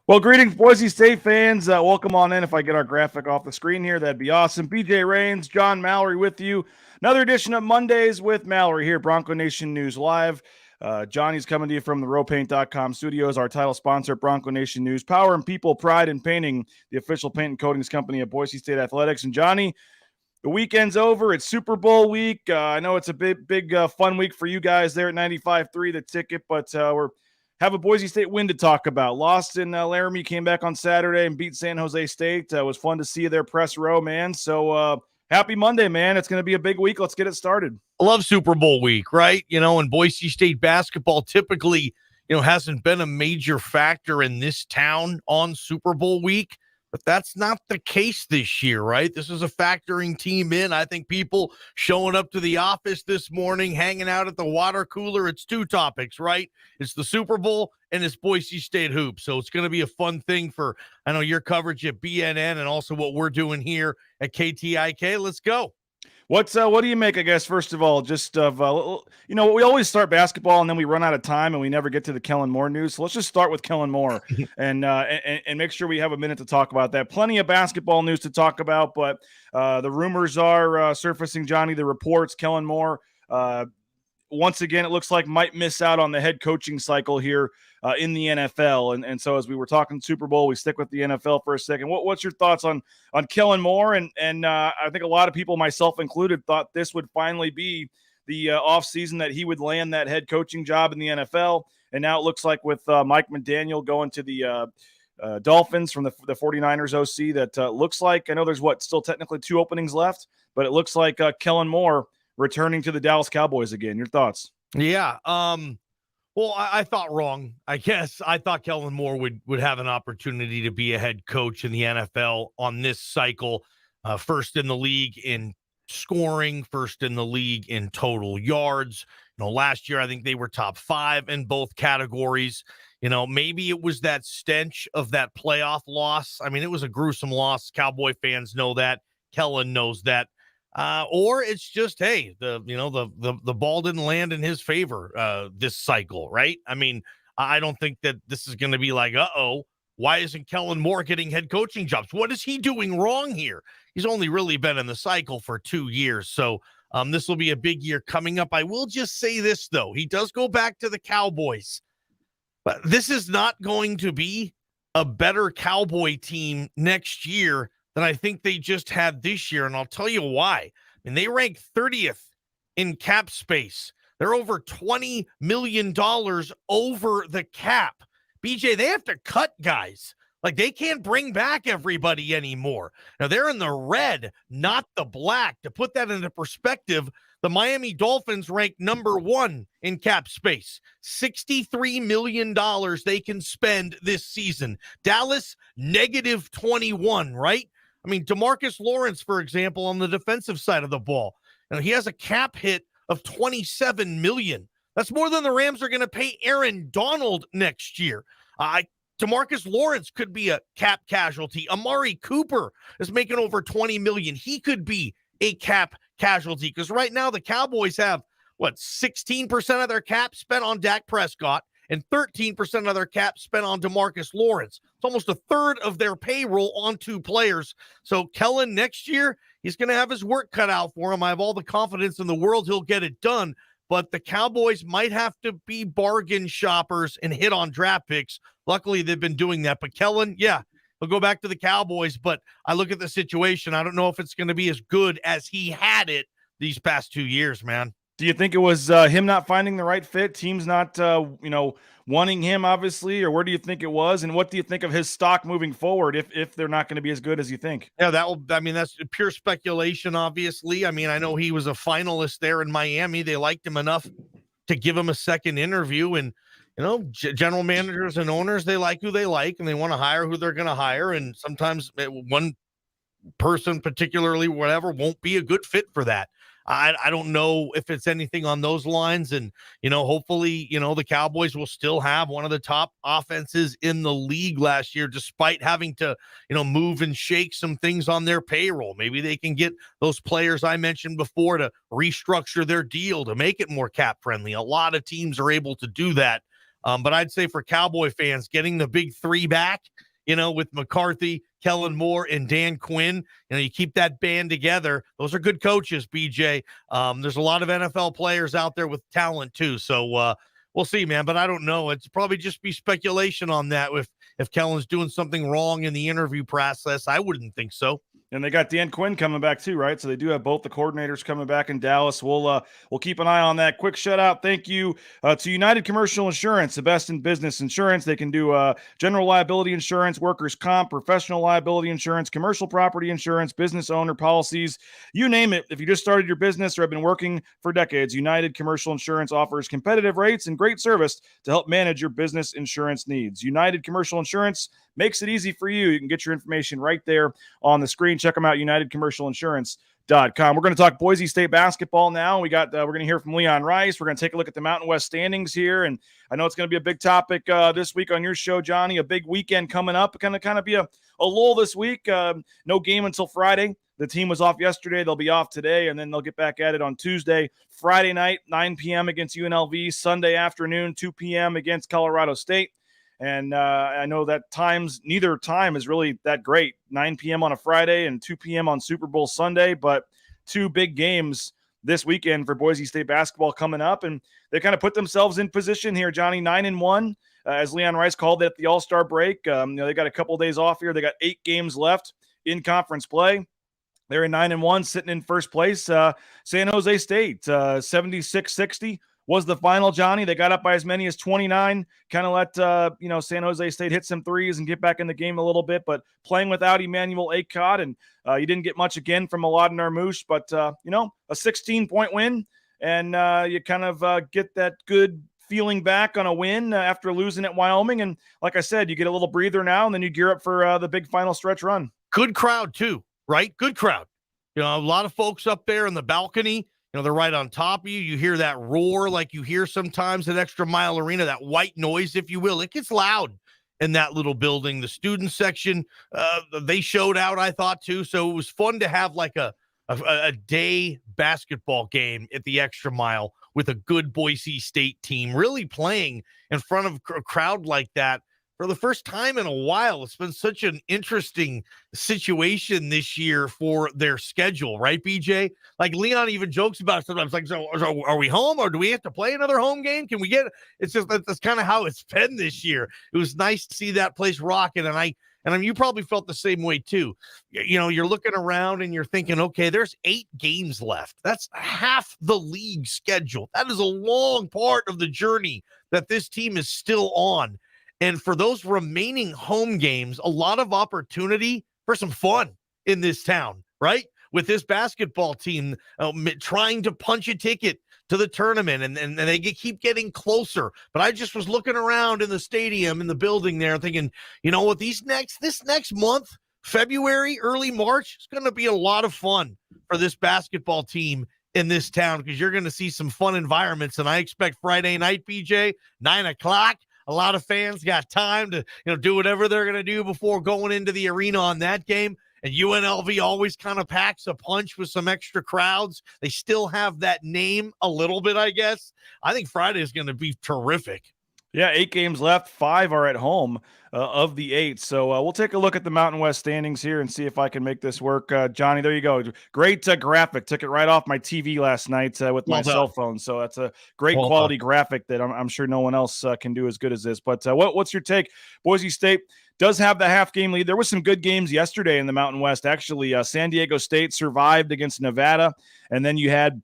Well, greetings, Boise State fans. Welcome on in. If I get our graphic off the screen here, that'd be awesome. BJ Rains, John Mallory with you. Another edition of Mondays with Mallory here, Bronco Nation News Live. Johnny's coming to you from the rowpaint.com studios. Our title sponsor, Bronco Nation News. Power and people, pride in painting, the official paint and coatings company of Boise State Athletics. And Johnny, the weekend's over. It's Super Bowl week. I know it's a big fun week for you guys there at 95.3, the ticket, but we're have a Boise State win to talk about. Lost in Laramie, came back on Saturday and beat San Jose State. It was fun to see you there, press row, man. So happy Monday, man. It's going to be a big week. Let's get it started. I love Super Bowl week, right? And Boise State basketball typically, hasn't been a major factor in this town on Super Bowl week. But that's not the case this year, right? This is a factoring team in. I think people showing up to the office this morning, hanging out at the water cooler, it's two topics, right? It's the Super Bowl and it's Boise State hoops. So it's going to be a fun thing for, I know, your coverage at BNN and also what we're doing here at KTIK. Let's go. What do you make, I guess, first of all, just of, we always start basketball and then we run out of time and we never get to the Kellen Moore news. So let's just start with Kellen Moore and make sure we have a minute to talk about that. Plenty of basketball news to talk about, but the rumors are surfacing, Johnny, the reports, Kellen Moore, once again, it looks like might miss out on the head coaching cycle here in the NFL. And so as we were talking Super Bowl, we stick with the NFL for a second. What's your thoughts on Kellen Moore? And I think a lot of people, myself included, thought this would finally be the offseason that he would land that head coaching job in the NFL. And now it looks like with Mike McDaniel going to the Dolphins from the 49ers OC that looks like, I know there's still technically 2 openings left, but it looks like Kellen Moore returning to the Dallas Cowboys again. Your thoughts? Yeah. Well, I thought wrong. I guess I thought Kellen Moore would have an opportunity to be a head coach in the NFL on this cycle. First in the league in scoring, first in the league in total yards. Last year, I think they were top 5 in both categories. Maybe it was that stench of that playoff loss. I mean, it was a gruesome loss. Cowboy fans know that. Kellen knows that. Or it's just, hey, the ball didn't land in his favor this cycle, right? I mean, I don't think that this is going to be like, why isn't Kellen Moore getting head coaching jobs? What is he doing wrong here? He's only really been in the cycle for 2 years, so this will be a big year coming up. I will just say this, though. He does go back to the Cowboys, but this is not going to be a better Cowboy team next year than I think they just had this year, and I'll tell you why. I mean, they rank 30th in cap space. They're over $20 million over the cap. BJ, they have to cut guys. Like, they can't bring back everybody anymore. Now, they're in the red, not the black. To put that into perspective, the Miami Dolphins rank number 1 in cap space. $63 million they can spend this season. Dallas, negative 21, right? I mean, DeMarcus Lawrence, for example, on the defensive side of the ball, he has a cap hit of $27 million. That's more than the Rams are going to pay Aaron Donald next year. DeMarcus Lawrence could be a cap casualty. Amari Cooper is making over $20 million. He could be a cap casualty because right now the Cowboys have, 16% of their cap spent on Dak Prescott and 13% of their cap spent on DeMarcus Lawrence. It's almost a third of their payroll on 2 players. So Kellen next year, he's going to have his work cut out for him. I have all the confidence in the world he'll get it done. But the Cowboys might have to be bargain shoppers and hit on draft picks. Luckily, they've been doing that. But Kellen, yeah, he'll go back to the Cowboys. But I look at the situation. I don't know if it's going to be as good as he had it these past 2 years, man. Do you think it was him not finding the right fit, teams not, wanting him, obviously, or where do you think it was? And what do you think of his stock moving forward if they're not going to be as good as you think? Yeah, that's pure speculation, obviously. I mean, I know he was a finalist there in Miami. They liked him enough to give him a second interview. And, general managers and owners, they like who they like, and they want to hire who they're going to hire. And sometimes one person, particularly whatever, won't be a good fit for that. I don't know if it's anything on those lines. And, hopefully, the Cowboys will still have one of the top offenses in the league last year, despite having to, move and shake some things on their payroll. Maybe they can get those players I mentioned before to restructure their deal to make it more cap friendly. A lot of teams are able to do that. But I'd say for Cowboy fans, getting the big three back, with McCarthy, Kellen Moore, and Dan Quinn, you keep that band together. Those are good coaches, BJ. There's a lot of NFL players out there with talent too. So we'll see, man. But I don't know. It's probably just be speculation on that. If Kellen's doing something wrong in the interview process, I wouldn't think so. And they got Dan Quinn coming back too, right? So they do have both the coordinators coming back in Dallas. We'll keep an eye on that. Quick shout out, thank you to United Commercial Insurance, the best in business insurance. They can do general liability insurance, workers' comp, professional liability insurance, commercial property insurance, business owner policies, you name it. If you just started your business or have been working for decades, United Commercial Insurance offers competitive rates and great service to help manage your business insurance needs. United Commercial Insurance makes it easy for you. You can get your information right there on the screen. Check them out, UnitedCommercialInsurance.com. We're going to talk Boise State basketball now. We're going to hear from Leon Rice. We're going to take a look at the Mountain West standings here, and I know it's going to be a big topic this week on your show, Johnny. A big weekend coming up. Kind of be a lull this week. No game until Friday. The team was off yesterday. They'll be off today, and then they'll get back at it on Tuesday. Friday night, 9 p.m. against UNLV. Sunday afternoon, 2 p.m. against Colorado State. And I know that neither time is really that great. 9 p.m. on a Friday and 2 p.m. on Super Bowl Sunday, but two big games this weekend for Boise State basketball coming up, and they kind of put themselves in position here, Johnny. 9-1, as Leon Rice called it at the All-Star break. They got a couple of days off here. They got 8 games left in conference play. They're in 9-1, sitting in first place. San Jose State, 76-60. Was the final, Johnny. They got up by as many as 29, kind of let San Jose State hit some threes and get back in the game a little bit, but playing without Emmanuel Akot, and you didn't get much again from Malik Moosh, but a 16-point win, and you kind of get that good feeling back on a win after losing at Wyoming, and like I said, you get a little breather now, and then you gear up for the big final stretch run. Good crowd too, right? Good crowd. A lot of folks up there in the balcony. They're right on top of you. You hear that roar like you hear sometimes at Extra Mile Arena, that white noise, if you will. It gets loud in that little building. The student section, they showed out, I thought, too. So it was fun to have like a day basketball game at the Extra Mile with a good Boise State team really playing in front of a crowd like that for the first time in a while. It's been such an interesting situation this year for their schedule, right, BJ? Like Leon even jokes about it sometimes, like, so are we home or do we have to play another home game? Can we get it? It's just that's kind of how it's been this year. It was nice to see that place rocking, and you probably felt the same way too. You're looking around and you're thinking, okay, there's 8 games left. That's half the league schedule. That is a long part of the journey that this team is still on. And for those remaining home games, a lot of opportunity for some fun in this town, right? With this basketball team trying to punch a ticket to the tournament, and they keep getting closer. But I just was looking around in the stadium, in the building there, thinking, what, this next month, February, early March, it's going to be a lot of fun for this basketball team in this town, because you're going to see some fun environments. And I expect Friday night, BJ, 9:00. A lot of fans got time to, do whatever they're going to do before going into the arena on that game. And UNLV always kind of packs a punch with some extra crowds. They still have that name a little bit, I guess. I think Friday is going to be terrific. Yeah, 8 games left. 5 are at home of the 8. So we'll take a look at the Mountain West standings here and see if I can make this work. Johnny, there you go. Great graphic. Took it right off my TV last night with my cell phone. So that's a great quality graphic that I'm sure no one else can do as good as this. But what's your take? Boise State does have the half-game lead. There was some good games yesterday in the Mountain West. Actually, San Diego State survived against Nevada, and then you had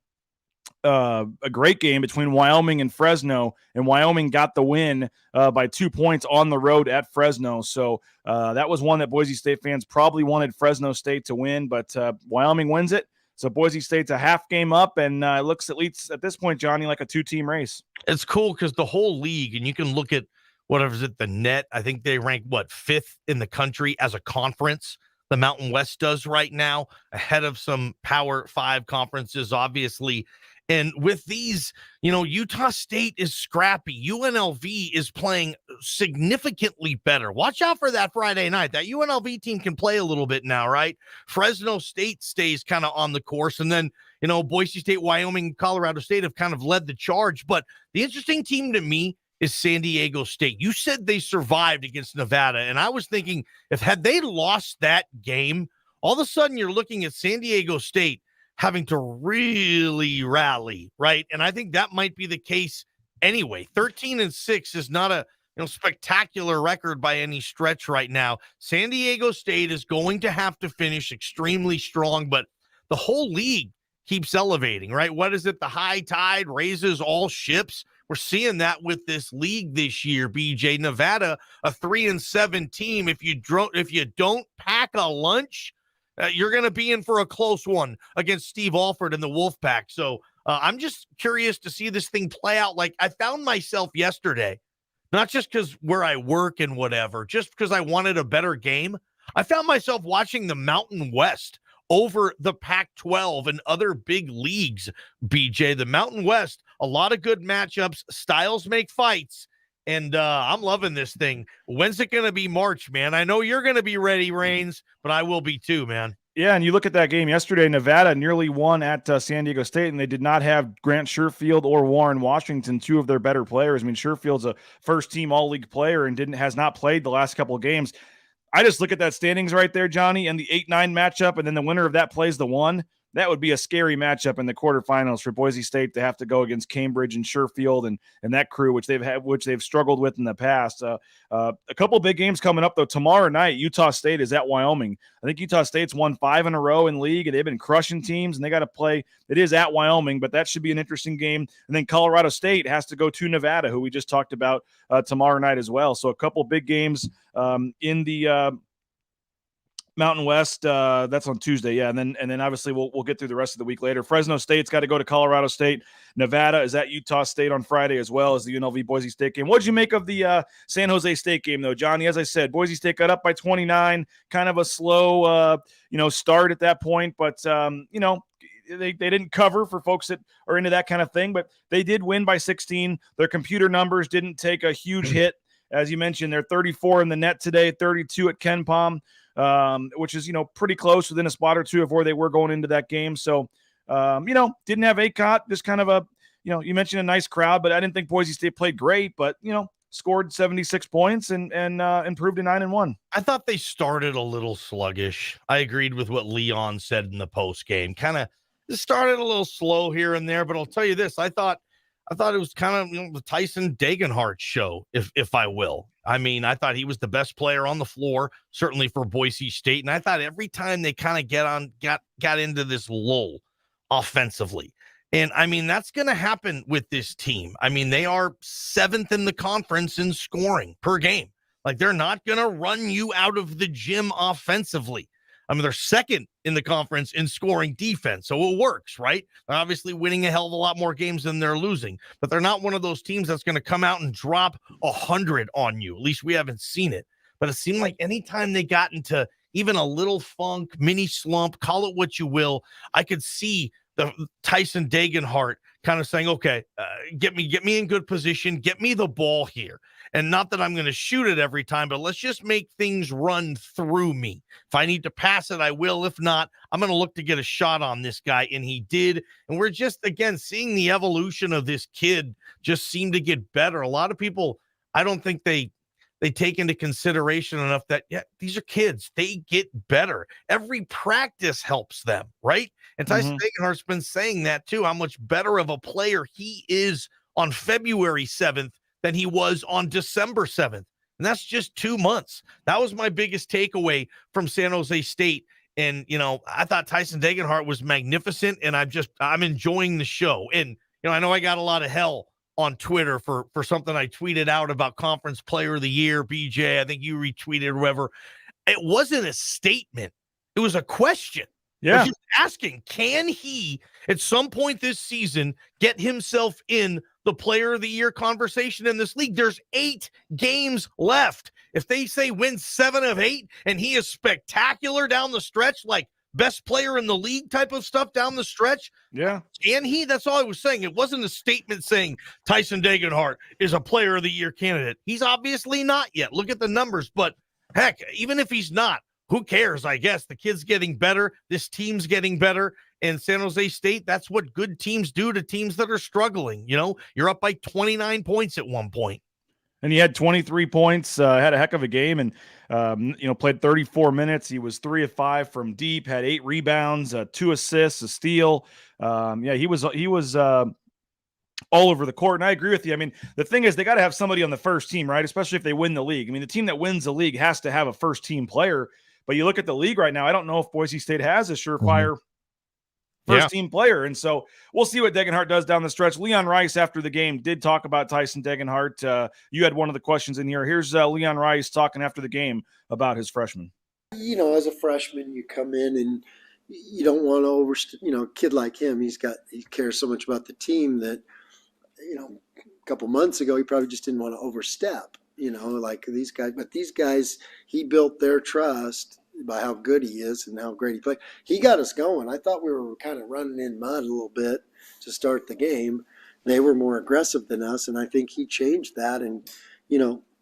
a great game between Wyoming and Fresno, and Wyoming got the win by 2 points on the road at Fresno. So that was one that Boise State fans probably wanted Fresno State to win, but Wyoming wins it. So Boise State's a half game up, and it looks at least at this point, Johnny, like a 2-team race. It's cool because the whole league, and you can look at whatever's at the net. I think they rank 5th in the country as a conference. The Mountain West does right now, ahead of some Power 5 conferences, obviously. And with these, Utah State is scrappy. UNLV is playing significantly better. Watch out for that Friday night. That UNLV team can play a little bit now, right? Fresno State stays kind of on the course. And then, Boise State, Wyoming, Colorado State have kind of led the charge. But the interesting team to me is San Diego State. You said they survived against Nevada, and I was thinking had they lost that game, all of a sudden you're looking at San Diego State having to really rally, right? And I think that might be the case anyway. 13-6 is not a spectacular record by any stretch right now. San Diego State is going to have to finish extremely strong, but the whole league keeps elevating, right? What is it? The high tide raises all ships. We're seeing that with this league this year, BJ. Nevada, a 3-7 team. If you don't pack a lunch, you're going to be in for a close one against Steve Alford and the Wolfpack. So I'm just curious to see this thing play out. Like, I found myself yesterday, not just because where I work and whatever, just because I wanted a better game. I found myself watching the Mountain West over the Pac-12 and other big leagues, BJ. The Mountain West, a lot of good matchups. Styles make fights. And I'm loving this thing. When's it going to be March, man? I know you're going to be ready, Reigns, but I will be too, man. Yeah, and you look at that game yesterday, Nevada nearly won at San Diego State, and they did not have Grant Sherfield or Warren Washington, two of their better players. I mean, Sherfield's a first-team all-league player and has not played the last couple of games. I just look at that standings right there, Johnny, and the 8-9 matchup, and then the winner of that plays the 1. That would be a scary matchup in the quarterfinals for Boise State to have to go against Cambridge and Sherfield and that crew, which they've struggled with in the past. A couple big games coming up though. Tomorrow night, Utah State is at Wyoming. I think Utah State's won 5 in a row in league, and they've been crushing teams. And they got to play. It is at Wyoming, but that should be an interesting game. And then Colorado State has to go to Nevada, who we just talked about tomorrow night as well. So a couple big games in the Mountain West, that's on Tuesday, yeah, and then obviously we'll get through the rest of the week later. Fresno State's got to go to Colorado State. Nevada is at Utah State on Friday as well as the UNLV Boise State game. What did you make of the San Jose State game though, Johnny? As I said, Boise State got up by 29, kind of a slow start at that point, but they didn't cover for folks that are into that kind of thing, but they did win by 16. Their computer numbers didn't take a huge hit. As you mentioned, they're 34 in the net today, 32 at Ken Palm. Which is, pretty close within a spot or two of where they were going into that game. So, didn't have ACOT, just kind of a, you mentioned a nice crowd, but I didn't think Boise State played great, but, scored 76 points and improved to 9-1. I thought they started a little sluggish. I agreed with what Leon said in the post game. Kind of started a little slow here and there, but I'll tell you this. I thought it was kind of the Tyson Degenhart show, if I will. I mean, I thought he was the best player on the floor, certainly for Boise State. And I thought every time they kind of got into this lull offensively. And I mean, that's going to happen with this team. I mean, they are 7th in the conference in scoring per game. Like, they're not going to run you out of the gym offensively. I mean, they're 2nd in the conference in scoring defense, so it works, right? They're obviously winning a hell of a lot more games than they're losing, but they're not one of those teams that's going to come out and drop 100 on you. At least we haven't seen it. But it seemed like anytime they got into even a little funk, mini slump, call it what you will, I could see the Tyson Degenhart kind of saying, okay, get me in good position, get me the ball here. And not that I'm going to shoot it every time, but let's just make things run through me. If I need to pass it, I will. If not, I'm going to look to get a shot on this guy. And he did. And we're just, again, seeing the evolution of this kid just seem to get better. A lot of people, I don't think they take into consideration enough that, yeah, these are kids. They get better. Every practice helps them, right? And Tyson Degenhart's been saying that too, how much better of a player he is on February 7th than he was on December 7th. And that's just 2 months. That was my biggest takeaway from San Jose State. And, I thought Tyson Degenhart was magnificent, and I'm enjoying the show. And, I know I got a lot of hell on Twitter for something I tweeted out about Conference Player of the Year, BJ. I think you retweeted or whatever. It wasn't a statement. It was a question. Yeah. Just asking, can he at some point this season get himself in the Player of the Year conversation in this league? There's 8 games left. If they say win 7 of 8 and he is spectacular down the stretch, like best player in the league type of stuff down the stretch, yeah, can he? That's all I was saying. It wasn't a statement saying Tyson Degenhart is a Player of the Year candidate. He's obviously not yet. Look at the numbers. But heck, even if he's not, who cares? I guess the kid's getting better. This team's getting better. And San Jose State, that's what good teams do to teams that are struggling. You're up by 29 points at one point. And he had 23 points, had a heck of a game, and played 34 minutes. He was 3 of 5 from deep, had 8 rebounds, 2 assists, a steal. He was all over the court. And I agree with you. I mean, the thing is, they got to have somebody on the first team, right? Especially if they win the league. I mean, the team that wins the league has to have a first team player. But you look at the league right now, I don't know if Boise State has a surefire first team player. And so we'll see what Degenhart does down the stretch. Leon Rice, after the game, did talk about Tyson Degenhart. You had one of the questions in here. Here's Leon Rice talking after the game about his freshman. As a freshman, you come in and you don't want to a kid like him, he cares so much about the team that, a couple months ago, he probably just didn't want to overstep, like these guys. But these guys, he built their trust by how good he is and how great he played. He got us going. I thought we were kind of running in mud a little bit to start the game. They were more aggressive than us, and I think he changed that and,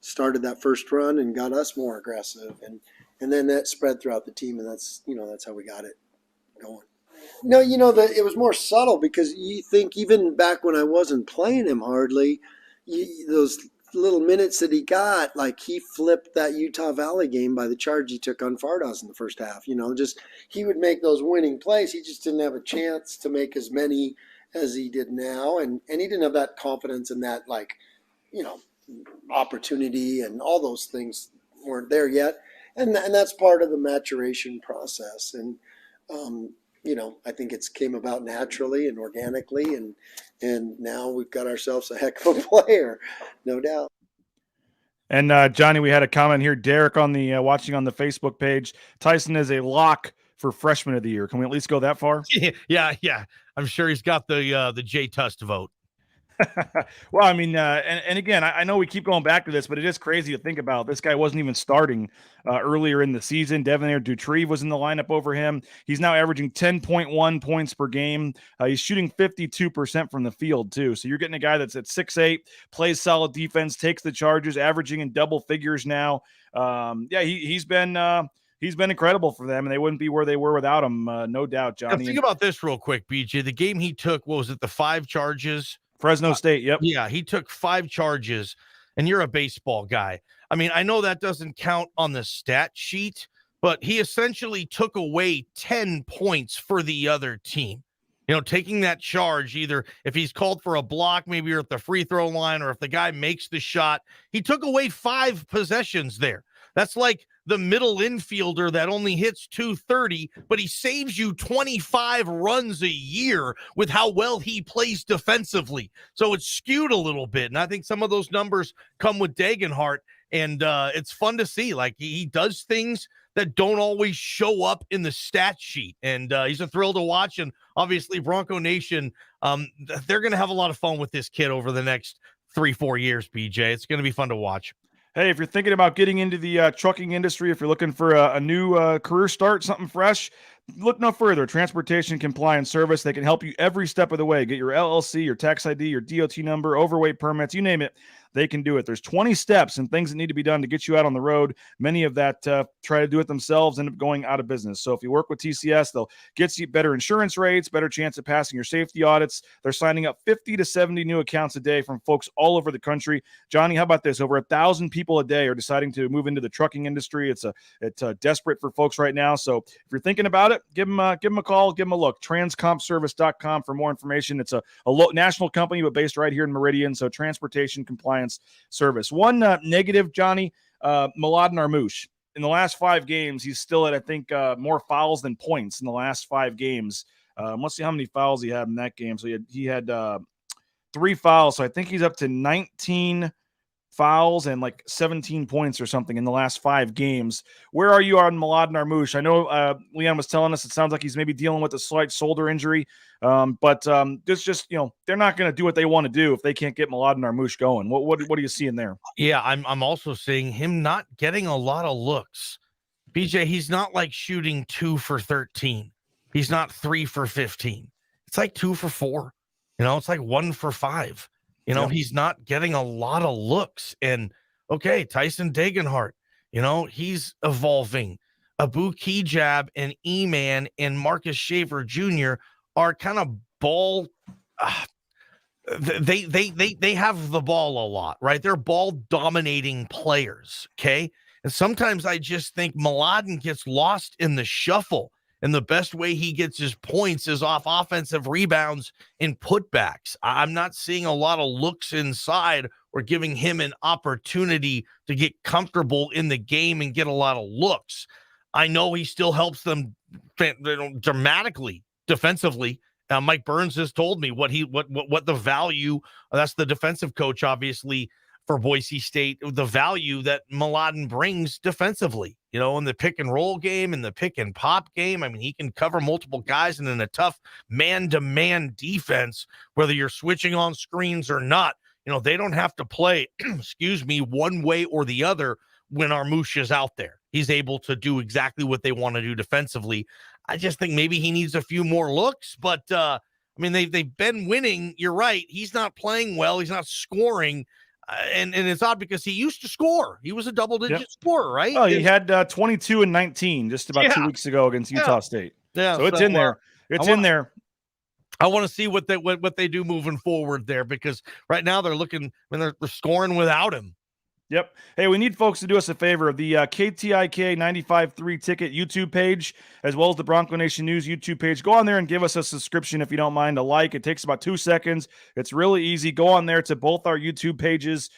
started that first run and got us more aggressive. And then that spread throughout the team, and that's how we got it going. No, it was more subtle because you think even back when I wasn't playing him hardly, those little minutes that he got, like he flipped that Utah Valley game by the charge he took on Fardas in the first half. Just he would make those winning plays. He just didn't have a chance to make as many as he did now, and he didn't have that confidence in that, opportunity, and all those things weren't there yet. And that's part of the maturation process. And I think it's came about naturally and organically, and now we've got ourselves a heck of a player, no doubt. And Johnny, we had a comment here. Derek on the watching on the Facebook page. Tyson is a lock for freshman of the year. Can we at least go that far? Yeah. I'm sure he's got the Jay Tust vote. Well, I mean, and again, I know we keep going back to this, but it is crazy to think about. This guy wasn't even starting earlier in the season. Devonair Dutrieve was in the lineup over him. He's now averaging 10.1 points per game. He's shooting 52% from the field, too. So you're getting a guy that's at 6'8", plays solid defense, takes the charges, averaging in double figures now. He's been incredible for them, and they wouldn't be where they were without him, no doubt, Johnny. Now, think about this real quick, BJ. The game he took, what was it, the 5 charges? Fresno State, yep. Yeah, he took 5 charges, and you're a baseball guy. I mean, I know that doesn't count on the stat sheet, but he essentially took away 10 points for the other team. Taking that charge, either if he's called for a block, maybe you're at the free throw line, or if the guy makes the shot, he took away 5 possessions there. That's like the middle infielder that only hits 230, but he saves you 25 runs a year with how well he plays defensively. So it's skewed a little bit. And I think some of those numbers come with Degenhart, and it's fun to see. Like he does things that don't always show up in the stat sheet. And he's a thrill to watch. And obviously Bronco Nation, they're going to have a lot of fun with this kid over the next 3-4 years, BJ. It's going to be fun to watch. Hey, if you're thinking about getting into the trucking industry, if you're looking for a new career start, something fresh, look no further. Transportation Compliance Service. They can help you every step of the way. Get your LLC, your tax ID, your DOT number, overweight permits, you name it. They can do it. There's 20 steps and things that need to be done to get you out on the road. Many of that try to do it themselves, end up going out of business. So if you work with TCS, they'll get you better insurance rates, better chance of passing your safety audits. They're signing up 50 to 70 new accounts a day from folks all over the country. Johnny, how about this? Over 1,000 people a day are deciding to move into the trucking industry. It's desperate for folks right now. So if you're thinking about it, give them a call, give them a look. TransCompService.com for more information. It's a national company, but based right here in Meridian. So Transportation Compliance Service. One negative, Johnny, Malik Moosh. In the last 5 games, he's still at, I think, more fouls than points in the last 5 games. Let's see how many fouls he had in that game. So he had 3 fouls. So I think he's up to 19 fouls and like 17 points or something in the last 5 games. Where are you on Malik Moosh? I know Leon was telling us it sounds like he's maybe dealing with a slight shoulder injury, but just they're not going to do what they want to do if they can't get Malik Moosh going. What are you seeing there? Yeah, I'm also seeing him not getting a lot of looks. BJ, he's not like shooting 2 for 13. He's not 3 for 15. It's like 2 for 4. It's like 1 for 5. He's not getting a lot of looks. And okay, Tyson Degenhart, he's evolving. Abu Kijab and E-Man and Marcus Shaver Jr. are kind of ball. They have the ball a lot, right? They're ball dominating players. Okay. And sometimes I just think Mladen gets lost in the shuffle. And the best way he gets his points is off offensive rebounds and putbacks. I'm not seeing a lot of looks inside or giving him an opportunity to get comfortable in the game and get a lot of looks. I know he still helps them dramatically defensively. Mike Burns has told me what the value, that's the defensive coach, obviously, for Boise State, the value that Mladen brings defensively, in the pick and roll game, in the pick and pop game. I mean, he can cover multiple guys, and in a tough man-to-man defense, whether you're switching on screens or not, they don't have to play, one way or the other when our Moosh is out there. He's able to do exactly what they want to do defensively. I just think maybe he needs a few more looks, but they've been winning. You're right. He's not playing well. He's not scoring. And it's odd because he used to score. He was a double-digit scorer, right? Oh, he had 22 and 19 just about 2 weeks ago against Utah State. Yeah, so it's in there. It's in there. I want to see what they do moving forward there, because right now they're looking, they're scoring without him. Yep. Hey, we need folks to do us a favor. The KTIK 95.3 Ticket YouTube page, as well as the Bronco Nation News YouTube page. Go on there and give us a subscription if you don't mind, a like. It takes about 2 seconds. It's really easy. Go on there to both our YouTube pages,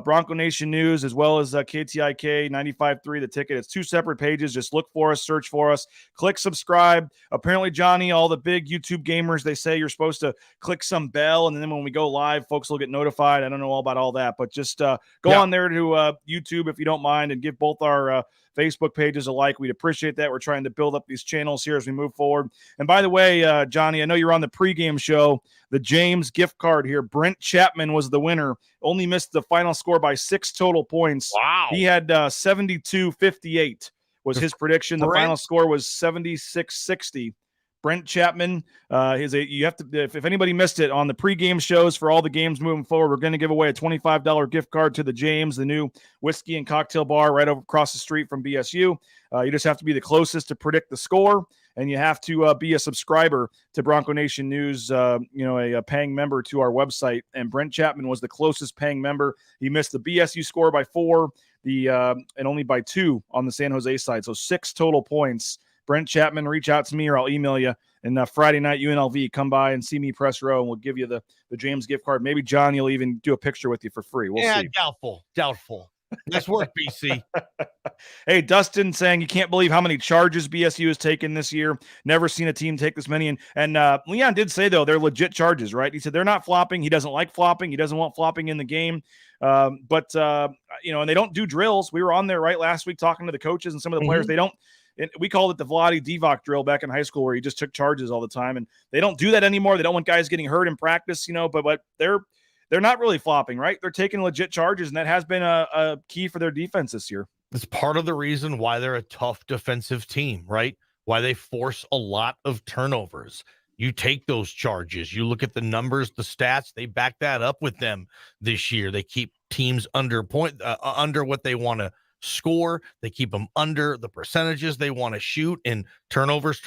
Bronco Nation News, as well as KTIK 95.3 The Ticket. It's 2 separate pages. Just look for us, search for us, click subscribe. Apparently, Johnny, all the big YouTube gamers, they say you're supposed to click some bell, and then when we go live, folks will get notified. I don't know all about all that, but just go on there to YouTube if you don't mind, and give both our Facebook pages a like. We'd appreciate that. We're trying to build up these channels here as we move forward. And by the way, Johnny, I know you're on the pregame show. The James gift card here. Brent Chapman was the winner. Only missed the final score by 6 total points. Wow. He had 72-58 was his prediction. The final score was 76-60. Brent Chapman you have to, if anybody missed it on the pregame shows for all the games moving forward, we're going to give away a $25 gift card to the James, the new whiskey and cocktail bar right over across the street from BSU. You just have to be the closest to predict the score, and you have to be a subscriber to Bronco Nation News, a paying member to our website. And Brent Chapman was the closest paying member. He missed the BSU score by 4, and only by 2 on the San Jose side. So 6 total points. Brent Chapman, reach out to me or I'll email you. And Friday night, UNLV, come by and see me press row, and we'll give you the James gift card. Maybe John, you'll even do a picture with you for free. We'll see. Doubtful. Nice work, BC. Hey, Dustin saying you can't believe how many charges BSU has taken this year. Never seen a team take this many. And Leon did say, though, they're legit charges, right? He said they're not flopping. He doesn't like flopping. He doesn't want flopping in the game. And they don't do drills. We were on there last week talking to the coaches and some of the players. They don't. We called it the Vlade Divac drill back in high school, where he just took charges all the time, and they don't do that anymore. They don't want guys getting hurt in practice, but they're not really flopping, right? They're taking legit charges, and that has been a key for their defense this year. It's part of the reason why they're a tough defensive team, right? Why they force a lot of turnovers. You take those charges. You look at the numbers, the stats. They back that up with them this year. They keep teams under what they want to score. They keep them under the percentages they want to shoot, and turnovers,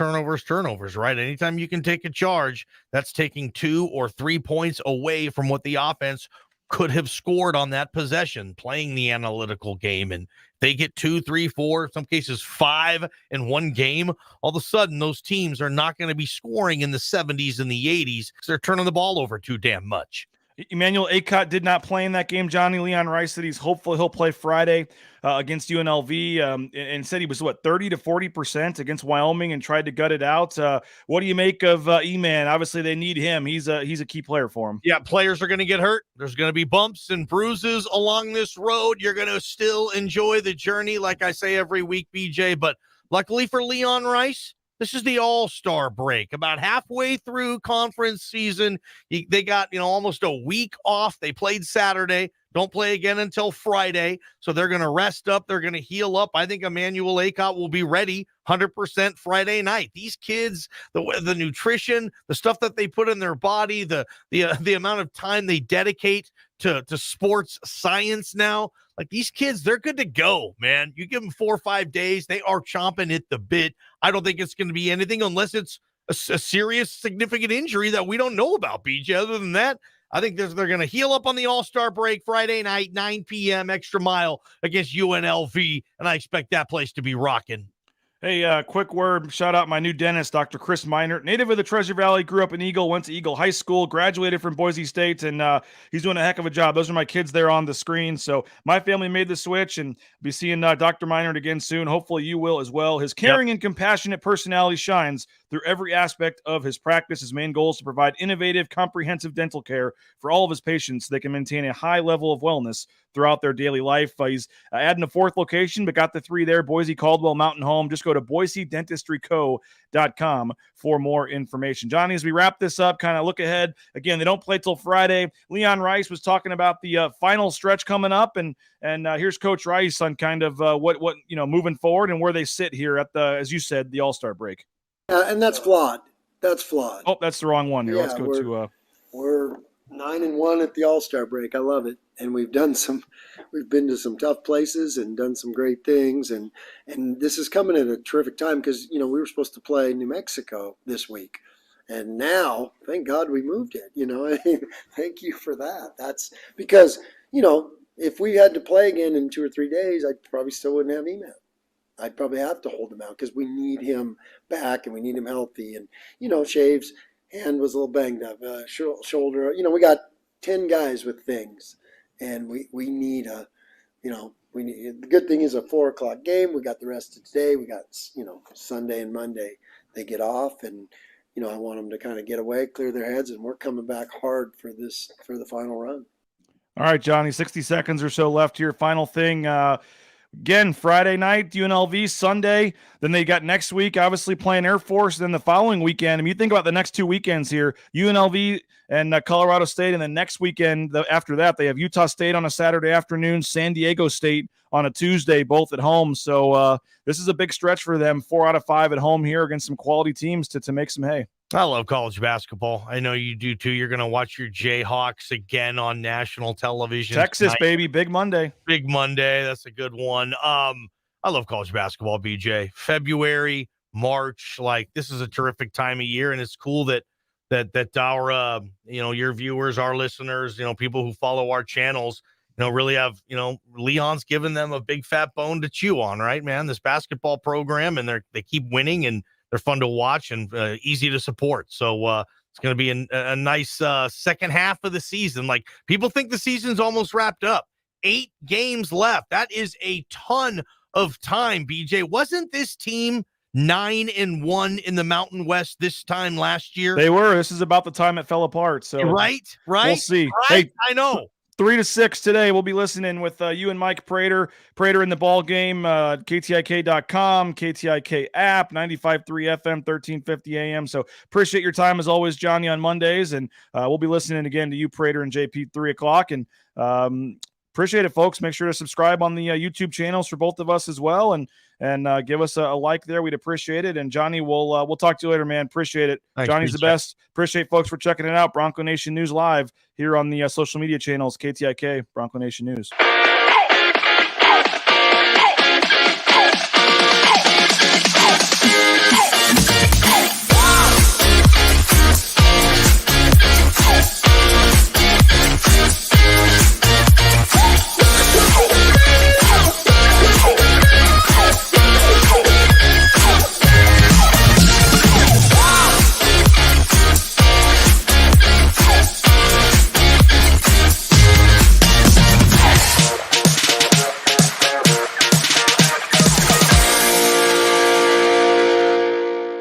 right? Anytime you can take a charge, that's taking 2 or 3 points away from what the offense could have scored on that possession, playing the analytical game. And they get 2, 3, 4, in some cases 5 in one game. All of a sudden, those teams are not going to be scoring in the 70s and the 80s because they're turning the ball over too damn much. Emmanuel Acott did not play in that game. Johnny Leon Rice said he's hopeful he'll play Friday against UNLV, and said he was 30 to 40% against Wyoming and tried to gut it out. What do you make of E-Man? Obviously, they need him. He's a key player for him. Yeah, players are going to get hurt. There's going to be bumps and bruises along this road. You're going to still enjoy the journey, like I say every week, BJ. But luckily for Leon Rice, this is the all-star break. About halfway through conference season, they got, almost a week off. They played Saturday, don't play again until Friday. So they're going to rest up. They're going to heal up. I think Emmanuel Acott will be ready 100% Friday night. These kids, the nutrition, the stuff that they put in their body, the amount of time they dedicate to sports science now. Like these kids, they're good to go, man. You give them 4 or 5 days, they are chomping at the bit. I don't think it's going to be anything unless it's a serious, significant injury that we don't know about, BJ. Other than that, I think they're going to heal up on the All-Star break Friday night, 9 p.m., extra mile against UNLV, and I expect that place to be rocking. Hey, quick word. Shout out my new dentist, Dr. Chris Minert, native of the Treasure Valley, grew up in Eagle, went to Eagle High School, graduated from Boise State, and he's doing a heck of a job. Those are my kids there on the screen. So my family made the switch, and be seeing Dr. Minert again soon. Hopefully you will as well. His caring and compassionate personality shines through every aspect of his practice. His main goal is to provide innovative, comprehensive dental care for all of his patients so they can maintain a high level of wellness throughout their daily life. He's adding a 4th location, but got the 3 there, Boise, Caldwell, Mountain Home. Just go to BoiseDentistryCo.com for more information. Johnny, as we wrap this up, kind of look ahead. Again, they don't play till Friday. Leon Rice was talking about the final stretch coming up, and here's Coach Rice on kind of what moving forward and where they sit here at the, as you said, the All-Star break. And that's flawed. That's flawed. Oh, that's the wrong one here. Let's go to we're 9-1 at the All-Star break. I love it. And we've been to some tough places and done some great things. And this is coming at a terrific time because, we were supposed to play New Mexico this week. And now, thank God we moved it. Thank you for that. That's because, if we had to play again in 2 or 3 days, I probably still wouldn't have email. I'd probably have to hold him out because we need him back and we need him healthy. And, Shave's hand was a little banged up, shoulder. We got 10 guys with things, and we need the good thing is a 4:00 game. We got the rest of today. We got, Sunday and Monday they get off, and, I want them to kind of get away, clear their heads, and we're coming back hard for the final run. All right, Johnny, 60 seconds or so left here. Final thing, again, Friday night, UNLV, Sunday. Then they got next week, obviously playing Air Force. Then the following weekend, you think about the next 2 weekends here, UNLV and Colorado State. And then next weekend, after that, they have Utah State on a Saturday afternoon, San Diego State on a Tuesday, both at home. So this is a big stretch for them, 4 out of 5 at home here against some quality teams to make some hay. I love college basketball. I know you do too. You're going to watch your Jayhawks again on national television. Texas, tonight. Baby. Big Monday. Big Monday. That's a good one. I love college basketball, BJ. February, March, this is a terrific time of year. And it's cool that our, your viewers, our listeners, people who follow our channels, really have, Leon's given them a big fat bone to chew on, right, man? This basketball program, and they keep winning, and they're fun to watch and easy to support. So it's going to be a nice second half of the season. People think the season's almost wrapped up. 8 games left. That is a ton of time, BJ. Wasn't this team 9-1 in the Mountain West this time last year? They were. This is about the time it fell apart. So right. We'll see. Right? Hey, I know. 3 to 6 today. We'll be listening with you and Mike Prater. Prater in the ball game. KTIK.com, KTIK app, 95.3 FM, 1350 AM. So appreciate your time as always, Johnny, on Mondays, and we'll be listening again to you, Prater and JP, 3 o'clock. And appreciate it, folks. Make sure to subscribe on the YouTube channels for both of us as well, and give us a like there. We'd appreciate it. And Johnny, we'll talk to you later, man. Appreciate it. Thanks, Johnny's the best. Appreciate folks for checking it out. Bronco Nation News live here on the social media channels, KTIK, Bronco Nation News.